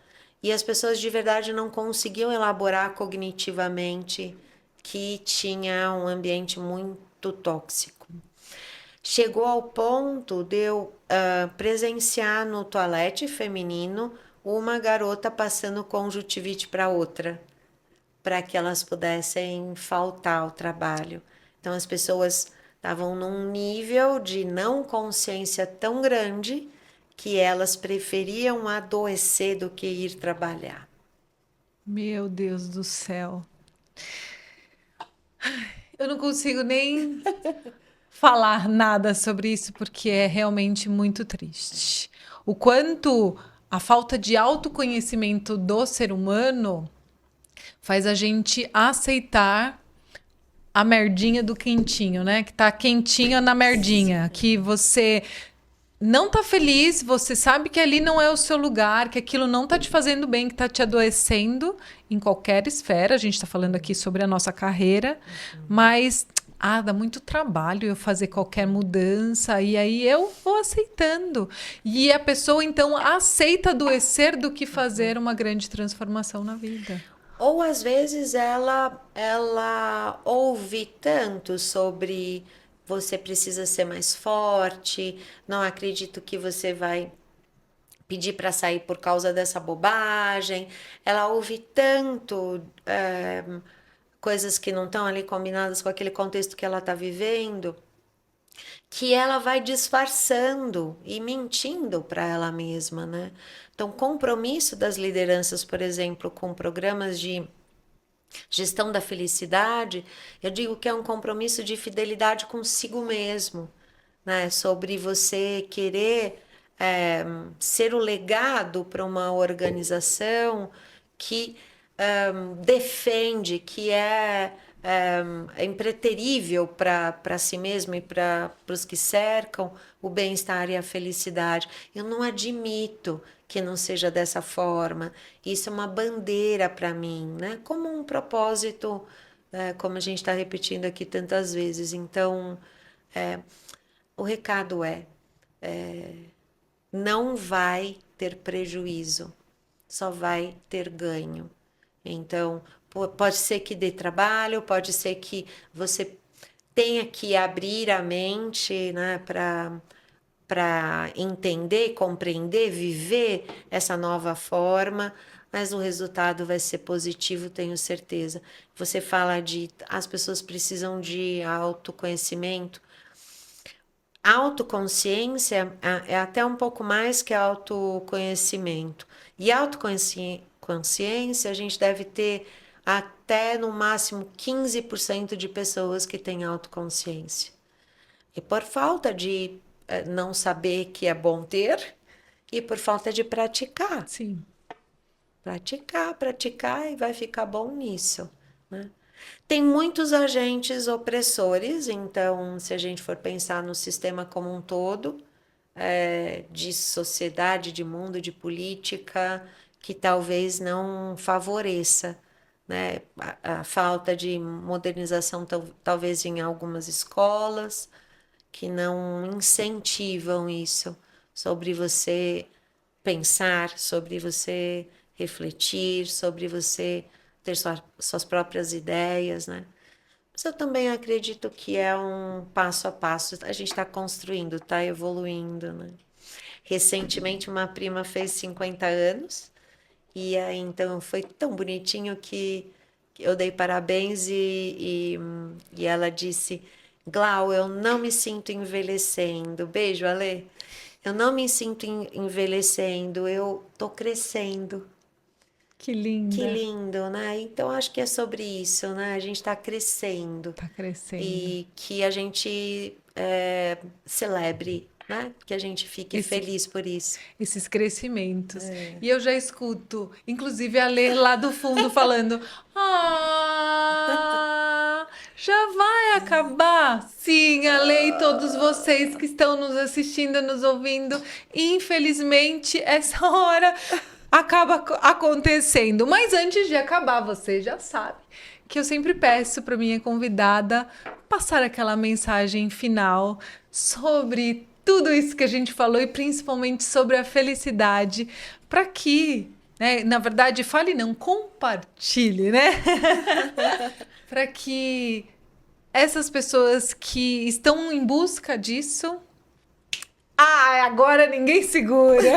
E as pessoas de verdade não conseguiam elaborar cognitivamente que tinha um ambiente muito tóxico. Chegou ao ponto de eu presenciar no toalete feminino uma garota passando conjuntivite para outra, para que elas pudessem faltar ao trabalho. Então as pessoas estavam num nível de não consciência tão grande que elas preferiam adoecer do que ir trabalhar. Meu Deus do céu. Eu não consigo nem falar nada sobre isso porque é realmente muito triste. O quanto a falta de autoconhecimento do ser humano faz a gente aceitar a merdinha do quentinho, né? Que tá quentinha na merdinha, que você não tá feliz, você sabe que ali não é o seu lugar, que aquilo não tá te fazendo bem, que tá te adoecendo em qualquer esfera. A gente tá falando aqui sobre a nossa carreira, mas dá muito trabalho eu fazer qualquer mudança e aí eu vou aceitando. E a pessoa então aceita adoecer do que fazer uma grande transformação na vida. Ou às vezes ela ouve tanto sobre você precisa ser mais forte, não acredito que você vai pedir para sair por causa dessa bobagem. Ela ouve tanto coisas que não estão ali combinadas com aquele contexto que ela está vivendo, que ela vai disfarçando e mentindo para ela mesma, né? Então, compromisso das lideranças, por exemplo, com programas de gestão da felicidade, eu digo que é um compromisso de fidelidade consigo mesmo, né? Sobre você querer ser o legado para uma organização que defende, que é impreterível para si mesmo e para os que cercam o bem-estar e a felicidade. Eu não admito que não seja dessa forma. Isso é uma bandeira para mim, né? Como um propósito, como a gente está repetindo aqui tantas vezes. Então, o recado não vai ter prejuízo, só vai ter ganho. Então, pode ser que dê trabalho, pode ser que você tenha que abrir a mente, né, para entender, compreender, viver essa nova forma, mas o resultado vai ser positivo, tenho certeza. Você fala de as pessoas precisam de autoconhecimento. Autoconsciência é até um pouco mais que autoconhecimento. E autoconsciência a gente deve ter até no máximo 15% de pessoas que têm autoconsciência. E por falta de não saber que é bom ter e por falta de praticar. Sim. Praticar e vai ficar bom nisso, né? Tem muitos agentes opressores, então, se a gente for pensar no sistema como um todo, de sociedade, de mundo, de política, que talvez não favoreça, né? A falta de modernização, talvez em algumas escolas, que não incentivam isso, sobre você pensar, sobre você refletir, sobre você ter suas próprias ideias, né? Mas eu também acredito que é um passo a passo, a gente está construindo, está evoluindo, né? Recentemente, uma prima fez 50 anos, e aí então foi tão bonitinho que eu dei parabéns e ela disse: Glau, eu não me sinto envelhecendo. Beijo, Ale. Eu não me sinto envelhecendo, eu tô crescendo. Que Que linda. lindo, né? Então acho que é sobre isso, né? A gente está crescendo Tá crescendo. e que a gente celebre, né? Que a gente fique Esse feliz por isso. esses crescimentos. E eu já escuto, inclusive a Lê lá do fundo falando: Ah, já vai acabar? Sim, a Lê e todos vocês que estão nos assistindo, nos ouvindo, infelizmente essa hora acaba acontecendo. Mas antes de acabar, você já sabe que eu sempre peço para minha convidada passar aquela mensagem final sobre tudo isso que a gente falou e principalmente sobre a felicidade, para que, né, na verdade, fale não, compartilhe, né? Para que essas pessoas que estão em busca disso, agora ninguém segura.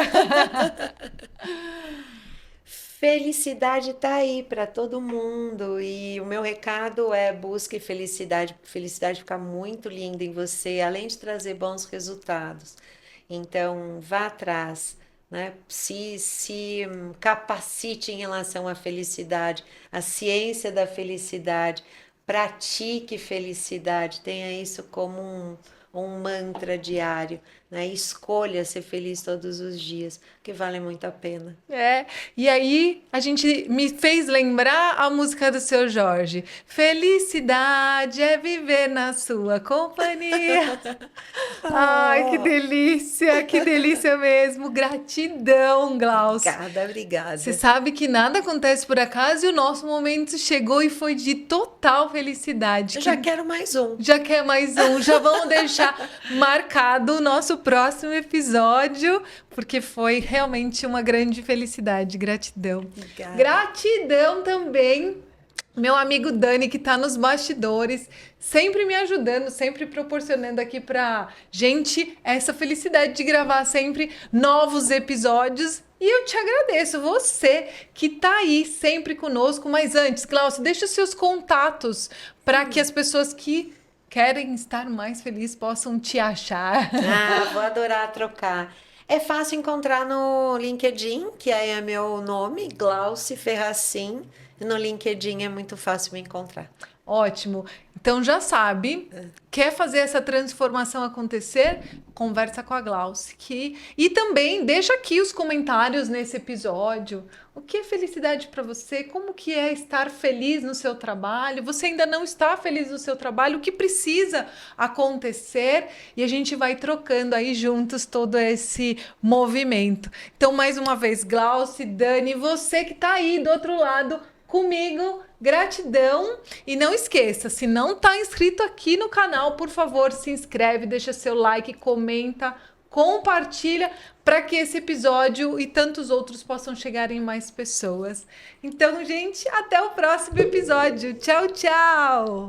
Felicidade está aí para todo mundo e o meu recado é busque felicidade. Felicidade fica muito linda em você, além de trazer bons resultados. Então, vá atrás, né? Se capacite em relação à felicidade, à ciência da felicidade, pratique felicidade, tenha isso como um mantra diário, né? Escolha ser feliz todos os dias, que vale muito a pena. E aí a gente me fez lembrar a música do Seu Jorge. Felicidade é viver na sua companhia. Ai, que delícia mesmo. Gratidão, Glaucio. Obrigada, Você obrigada. sabe que nada acontece por acaso e o nosso momento chegou e foi de total felicidade. Eu já quero mais um. Já quer mais um? Já vamos deixar marcado o nosso próximo episódio, porque foi realmente uma grande felicidade. Gratidão. Obrigada. Gratidão também, meu amigo Dani, que está nos bastidores, sempre me ajudando, sempre proporcionando aqui pra gente essa felicidade de gravar sempre novos episódios. E eu te agradeço, você que tá aí sempre conosco. Mas antes, Glaucio, deixa os seus contatos para que as pessoas que querem estar mais felizes possam te achar. Vou adorar trocar. É fácil encontrar no LinkedIn, que aí é meu nome, Glauci Ferracin. No LinkedIn é muito fácil me encontrar. Ótimo. Então já sabe, quer fazer essa transformação acontecer? Conversa com a Glauci. E também deixa aqui os comentários nesse episódio. O que é felicidade para você? Como que é estar feliz no seu trabalho? Você ainda não está feliz no seu trabalho? O que precisa acontecer? E a gente vai trocando aí juntos todo esse movimento. Então, mais uma vez, Glauci, Dani, você que está aí do outro lado comigo, gratidão. E não esqueça, se não está inscrito aqui no canal, por favor, se inscreve, deixa seu like, comenta, compartilha para que esse episódio e tantos outros possam chegar em mais pessoas. Então, gente, até o próximo episódio. Tchau, tchau!